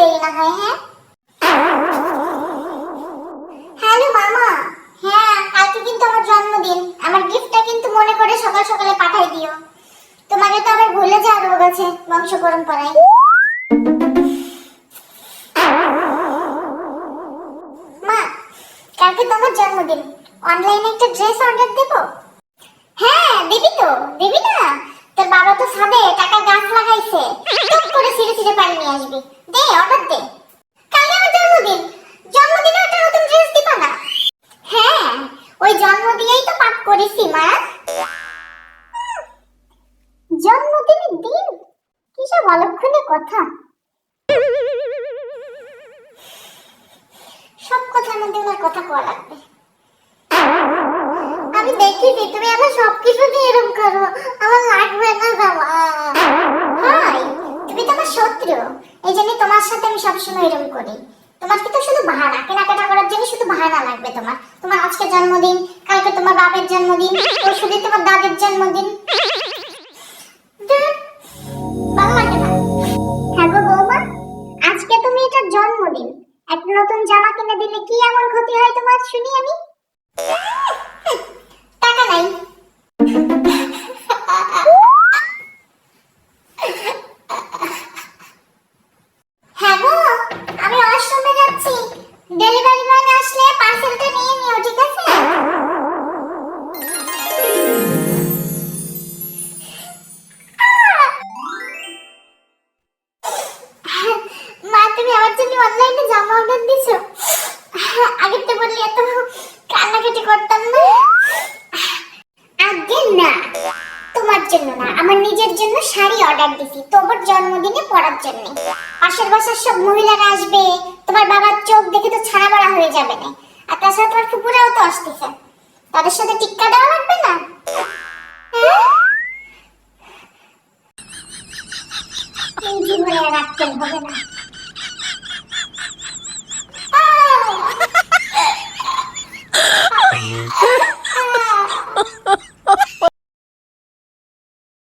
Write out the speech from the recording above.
দেরি না হয়। হ্যাঁ হ্যালো মামা, হ্যাঁ কালকে কিন্তু আমার জন্মদিন, আমার গিফটটা কিন্তু মনে করে সকাল সকালে পাঠাই দিও। তোমাকে তো আবার ভুলে যাওয়ার রোগ আছে বংশ পরম্পরায়। মা, কালকে তোমার জন্মদিন, অনলাইনে একটা ড্রেস অর্ডার দেবো? হ্যাঁ দিবি তো, দিবি না? তোর বাবা তো ছাদে টাকা গাছ লাগাইছে, টুক করে ছিঁড়ে ছিঁড়ে পানি নিয়ে আসবি। দে অর্ডার দে। কালকে আমার জন্মদিন, জন্মদিনে একটা নতুন ড্রেস দিবা না? হ্যাঁ, ওই জন্ম দিয়েই তো পাপ করেছি মা। জন্মদিনের দিন কিসব অলক্ষণে কথা। সব কথার মধ্যে আমার কথা কওয়া লাগবে। আমি দেখেছি তুমি আমার সবকিছু দিয়ে এরকম করো, আমার লাগবে না বাবা। হাই, তুমি তো আমার শত্রু, এই জন্য তোমার সাথে আমি সবসময় এরকম করি। তোমার কি তো শুধু বাহানা, কেনাকাটা করার জন্য শুধু বাহানা লাগবে তোমার। তোমার আজকে জন্মদিন, কালকে তোমার বাপের জন্মদিন, পরশুদিন তোমার দাদির জন্মদিন। ধুর, ভালো লাগে না। হ্যাঁ গো বৌমা, আজকে তুমি এটার জন্মদিন, একটা নতুন জামা কিনে দিলে কি এমন ক্ষতি হয় তোমার শুনি আমি? টাকা নাই। হ্যাঁ গো, আমি ওয়াশরুমে যাচ্ছি, ডেলিভারি ম্যান আসলে পার্সেলটা নিয়ে নিও, ঠিক আছে? মা, তুমি আমার জন্য অনলাইনে জামা অর্ডার দিছো? আগে তো বললি এত কান্নাকাটি করতাম না। আগে না, তোমার জন্য না, আমার নিজের জন্য শাড়ি অর্ডার দিছি তোমার জন্মদিনে পরার জন্য। পাশের বাসার সব মহিলারা আসবে, তোমার বাবার চোখ দেখে তো ছাড়া বড়া হয়ে যাবে না। আর তাছাড়া তোমার ফুপুরাও তো আসতেছে, তাদের সাথে টিক্কা দেওয়া লাগবে না? এই জীবনে আর রাখতে হবে না।